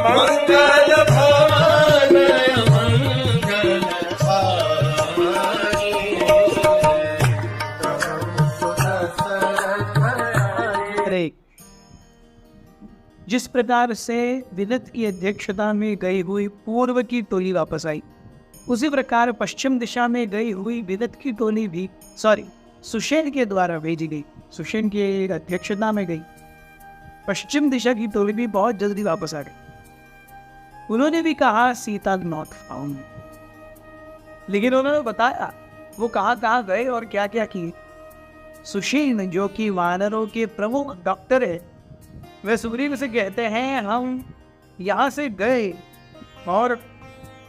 मंगल भवन मंगल हारी। अरे जिस प्रकार से विदत की अध्यक्षता में गई हुई पूर्व की टोली वापस आई, उसी प्रकार पश्चिम दिशा में गई हुई विदत की टोली भी सुषेण के द्वारा भेजी गई। सुषेण की अध्यक्षता में गई पश्चिम दिशा की टोली भी बहुत जल्दी वापस आ गई। उन्होंने भी कहा सीता नॉट फाउंड, लेकिन उन्होंने बताया वो कहाँ गए और क्या क्या किए। सुषेण जो कि वानरों के प्रमुख डॉक्टर है, वह सुग्रीव से कहते हैं हम यहाँ से गए और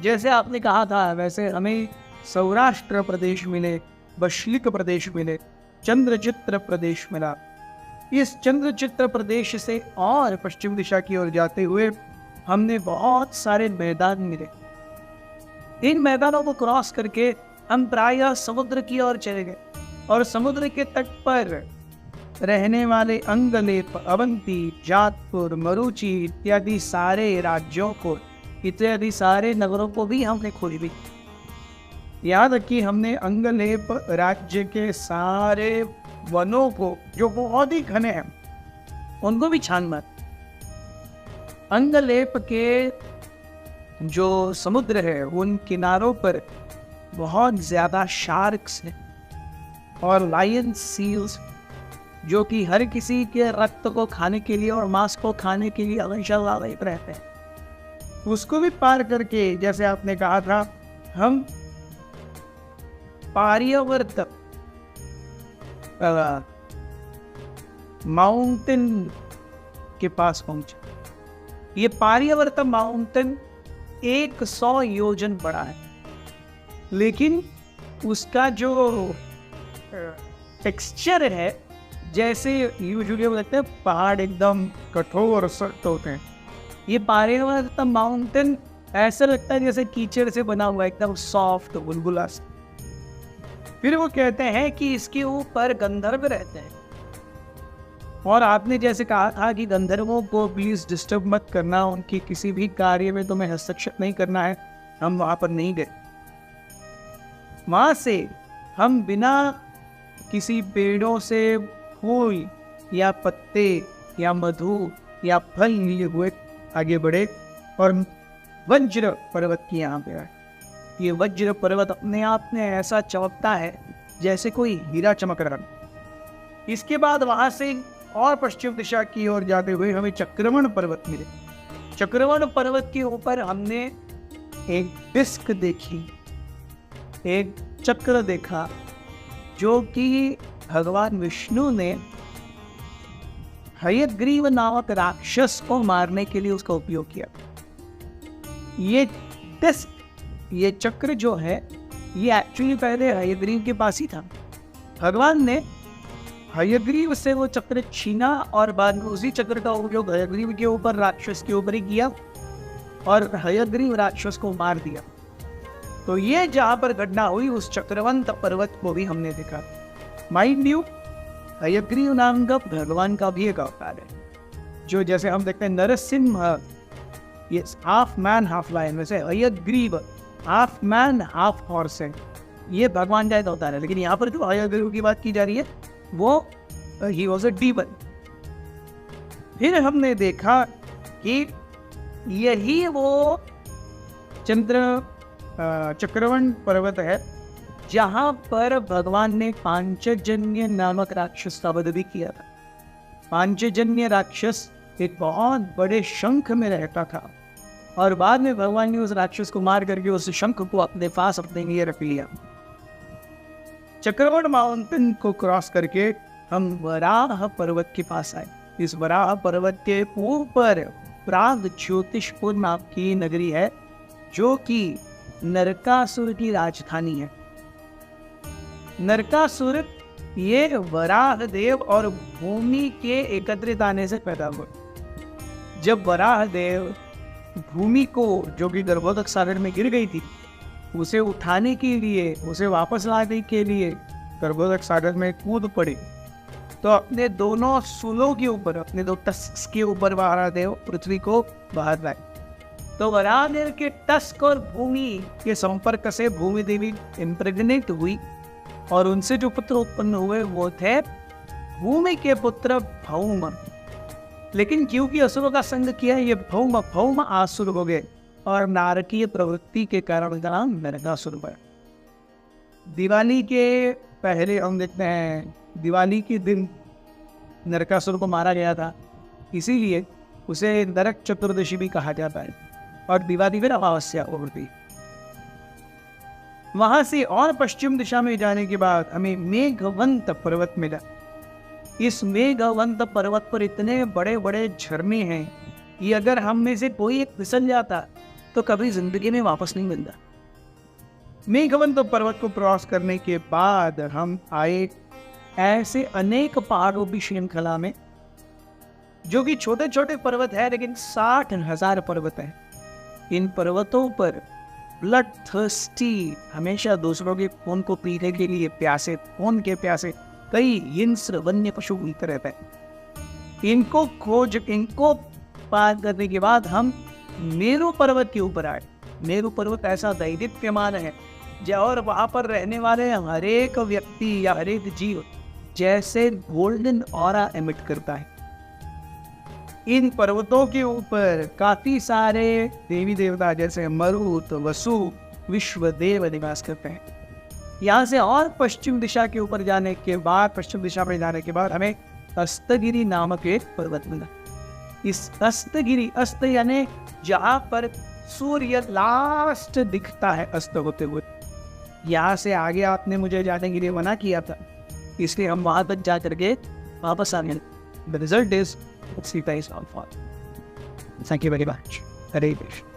जैसे आपने कहा था वैसे हमें सौराष्ट्र प्रदेश मिले, बशलिक प्रदेश मिले, चंद्रचित्र प्रदेश मिला। इस चंद्रचित्र प्रदेश से और पश्चिम दिशा की ओर जाते हुए हमने बहुत सारे मैदान मिले। इन मैदानों को क्रॉस करके हम प्रायः समुद्र की ओर चले गए और समुद्र के तट पर रहने वाले अंगलेप, अवंती, जातपुर, मरुचि इत्यादि सारे राज्यों को, इत्यादि सारे नगरों को भी हमने खोली भी। याद रखिए हमने अंगलेप राज्य के सारे वनों को, जो बहुत ही घने हैं, उनको भी छान मार। अंगलेप के जो समुद्र है उन किनारों पर बहुत ज्यादा शार्क्स हैं और लायन सील्स, जो कि हर किसी के रक्त को खाने के लिए और मांस को खाने के लिए हमेशा लालच रहते हैं। उसको भी पार करके जैसे आपने कहा था हम पार्यवर्त माउंटेन के पास पहुंचे। ये पार्यवर्त माउंटेन 100 योजन बड़ा है, लेकिन उसका जो टेक्सचर है, जैसे यूजुअली हम लगता है पहाड़ एकदम कठोर और सख्त होते हैं, ये पार्यवर्त माउंटेन ऐसा लगता है जैसे कीचड़ से बना हुआ, एकदम सॉफ्ट बुलबुला सा। फिर वो कहते हैं कि इसके ऊपर गंधर्व रहते हैं और आपने जैसे कहा था कि गंधर्वों को प्लीज डिस्टर्ब मत करना, उनकी किसी भी कार्य में तुम्हें हस्तक्षेप नहीं करना है। हम वहां पर नहीं गए। वहां से हम बिना किसी पेड़ों से फूल या पत्ते या मधु या फल लिए हुए आगे बढ़े और वज्र पर्वत की यहाँ पे आए। ये वज्र पर्वत अपने आप में ऐसा चमकता है जैसे कोई हीरा चमक रहा। इसके बाद वहां से और पश्चिम दिशा की ओर जाते हुए हमें चक्रवण पर्वत मिले। चक्रवण पर्वत के ऊपर हमने एक डिस्क देखी, एक चक्र देखा, जो कि भगवान विष्णु ने हयग्रीव नामक राक्षस को मारने के लिए उसका उपयोग किया। ये डिस्क, ये चक्र जो है, ये एक्चुअली पहले हयग्रीव के पास ही था। भगवान ने हयग्रीव से वो चक्र छीना और बाद में उसी चक्र का उपयोग हयग्रीव के ऊपर, राक्षस के ऊपर ही किया और हयग्रीव राक्षस को मार दिया। तो ये जहां पर घटना हुई उस चक्रवंत पर्वत को भी हमने देखा। माइंड यू, हयग्रीव नाम का भगवान का भी एक अवतार है, जो जैसे हम देखते हैं नरसिंह, ये हाफ मैन हाफ लायन, वैसे Hayagriva half man half horse है। ये भगवान का एक अवतार है। लेकिन यहाँ पर जो हयग्रीव की बात की जा रही है वो ही वॉज अ डीमन। फिर हमने देखा कि यही वो चक्रवण पर्वत है जहाँ पर भगवान ने पांचजन्य नामक राक्षस का वध भी किया था। पांचजन्य राक्षस एक बहुत बड़े शंख में रहता था और बाद में भगवान ने उस राक्षस को मार करके उस शंख को अपने पास अपने लिए रख लिया। चक्रवण माउंटेन को क्रॉस करके हम वराह पर्वत के पास आए। इस वराह पर्वत के ऊपर प्राग ज्योतिषपुर नाम की नगरी है, जो कि नरकासुर की राजधानी है। नरकासुर ये वराह देव और भूमि के एकत्रित आने से पैदा हुआ। जब वराह देव भूमि को, जो कि गर्भोदक सागर में गिर गई थी, उसे उठाने के लिए, उसे वापस लाने के लिए गर्भोदक सागर में कूद पड़े, तो अपने दोनों सूलों के ऊपर, अपने दो टस्क्स के ऊपर वराह देव पृथ्वी को बाहर लाए। तो वरानर के टस्क और भूमि के संपर्क से भूमि देवी इम्प्रेग्नेट हुई और उनसे जो पुत्र उत्पन्न हुए वो थे भूमि के पुत्र भौम। लेकिन क्योंकि असुरों का संग किया ये भौम आसुर हो गए और नारकीय प्रवृत्ति के कारण उनका नाम नरकासुर पड़ा। दिवाली के पहले हम देखते हैं दिवाली के दिन नरकासुर को मारा गया था, इसीलिए उसे नरक चतुर्दशी भी कहा जाता है और दिवाली फिर अमावस्या होती। वहां से और पश्चिम दिशा में जाने के बाद हमें मेघवंत पर्वत मिला। इस मेघवंत पर्वत पर इतने बड़े बड़े झरने हैं कि अगर हम में से कोई एक फिसल जाता तो कभी जिंदगी में वापस नहीं मिलता। मेघवंत पर्वत को क्रॉस करने के बाद हम आए ऐसे अनेक पहाड़ों की श्रृंखला में, जो कि छोटे छोटे पर्वत है लेकिन 60,000 पर्वत है। इन पर्वतों पर ब्लड थर्स्टी, हमेशा दूसरों के खून को पीने के लिए प्यासे, खून के प्यासे कई हिंस्र वन्य पशु मिलते रहते हैं। इनको पार करने के बाद हम मेरू पर्वत के ऊपर आए। मेरू पर्वत ऐसा दैदिप्यमान है और वहां पर रहने वाले हरेक व्यक्ति या हरेक जीव जैसे गोल्डन ऑरा एमिट करता है। इन पर्वतों के ऊपर काफी सारे देवी देवता जैसे मरुत, वसु, विश्वदेव निवास करते हैं। यहाँ से और पश्चिम दिशा के ऊपर जाने के बाद, पश्चिम दिशा में जाने के बाद हमें अस्तगिरी नामक एक पर्वत मिला। इस अस्तगिरी, अस्त यानी जहाँ पर सूर्य लास्ट दिखता है अस्त होते हुए, यहाँ से आगे आपने मुझे जाने के लिए मना किया था, इसलिए हम वहां तक जा करके वापस आ गए। The result is Sita is all fall. Thank you very much. Hare Krishna.